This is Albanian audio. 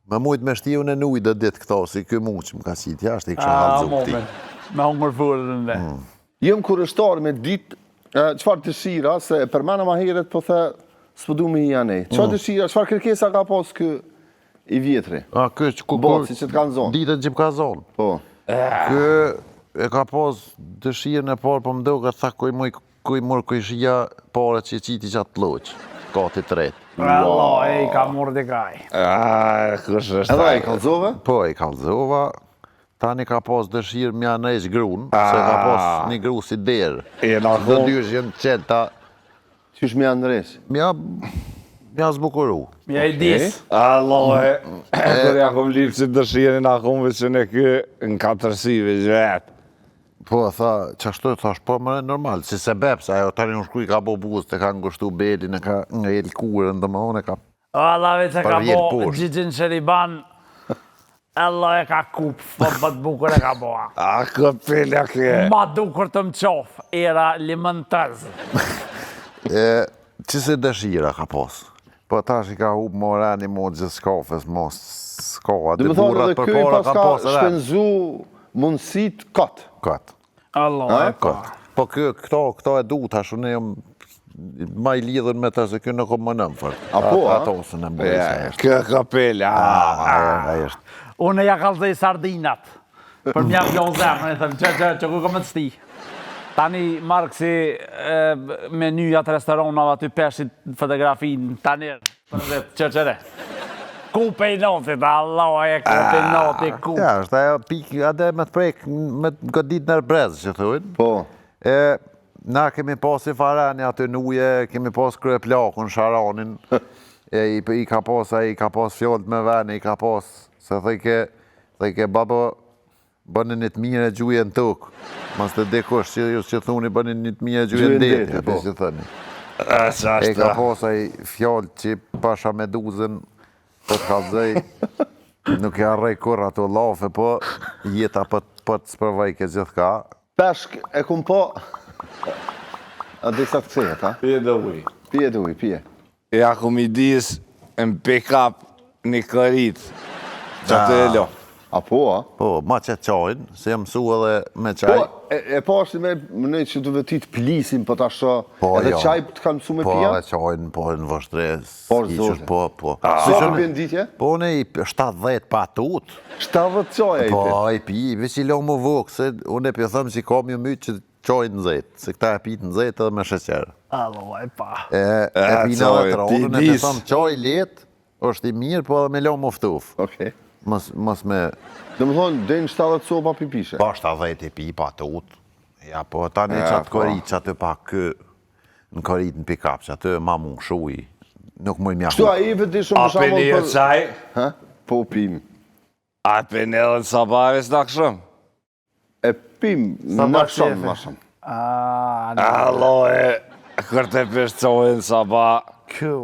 Me mujtë me shtiu në nuj dhe ditë këto, si kë muq më ka qitë jashtë, i kësha halëzu këti. Me hongër furën në. Jem kurështar me ditë, qëfar dëshira, se për mena ma heret po the, s'pëdu me hi anej. Qëfar dëshira, qëfar kërkesa ka pas kë i vjetri? Botë, si që të kanë zonë. Ditët që më ka zonë. Po. Kë e ka pas dëshirën e parë, po më do ka tha kuj mërë kuj shia pare që qiti që atë loqë. Kati tretë. Allah, e i ka mërë dhe kaj. Kush është edhe i kalzove? Po, i kalzova. Tani ka pas dëshirë mja nejsh grunë, se ka pas një gru si derë. Dhe dysh jenë qelta. Qysh mja ndresh? Mja zbukuru. Mja i dis. Allah, kër ja kom lipë që dëshirën a kom që në kë në katërsive gjvetë. Po, tha, qashtu, thash, po, më normal, si se beps, ajo tani në shkuj ka bo buzë, të ka ngushtu belin, e ka nga el kurën, dhe më one ka... Allah, veç e ka bo Gjigjin Sheriban, Allah e ka kup, bët bukur e ka bo. A, këpilja kë... Ma dukur të më qofë, era limëntëz. Qëse dëshira ka pos? Po, tash i ka hupë morani mo gjithë skafes, mos s'ka, Dhe më thonë edhe këj pas ka shpenzu mundësit katë. Katë. Allah e ka. Po këto e du, tash unë jam ma i lidhën me të se kjo nuk o më nëmë fërë. Apo, a? Ato se në mbërë. Kë këpilja. Unë ja kalzej sardinat. Për mja vjon zemën, e thëmë, që ku kom të sti. Tani marrë kësi menyjat restoranave aty peshit fotografinë, tani qërqere. Kupe i notit, Allah e kupe i notit, kupe. Ja, është ajo pikë, ade me të prejkë, me të godit në brezë, që thujnë. Po. Na kemi pas i farani aty nuje, kemi pas krye plakun, sharanin. I ka pas fjollët me vene, i ka pas, se thëjke babo, bënin një të mire gjuje në tukë. Mas të dikush që thuni bënin një të mire gjuje në deti, aty që thëni. I ka pas i fjollët që pasha me duzën, po të kalzej, nuk e arrej kur ato lafe, po jeta po të spërvajke gjithë ka. Peshk e kum po... A disa të kësejët, ha? Pije dhe uj. Pije dhe uj, pije. Ja kum i dis në pick-up një kërit. Që të e lo. A po, a? Po, ma që qajnë, se jam mësu edhe me qaj. Po, e pashti me mënej që duve ti të plisim, po ta sho, edhe qaj të kanë mësu me pija? Po, edhe qajnë, po, në vështre, po. Sa për ditje? Po, në i 70 patut. 70 qaj e i pi? Po, i pi, veç i lo më vokë, se unë e pjo thëmë që kam ju mytë që qajnë në zetë, se këta e pitë në zetë edhe me sheqerë. Allah e pa. E pina dhe të ronën, e pjo thëmë qaj letë, është i mirë, po edhe me lo më ftuf. Okej. Mos me... Dhe më thonë, dejnë 70 sopa pipishe? Po, 70 i pi, pa tut. Ja, po, tani që atë korit që atë pa kë... Në korit në pick-up, që atë ma mu shuj. Nuk mu i mja... Kështu a i vëti shumë A për një qaj? Ha? Po pim. A për një dhe sabaris në këshëm? E pim në shumë, ma shumë. Allah e... Kër të pështojnë sabah... Kjo...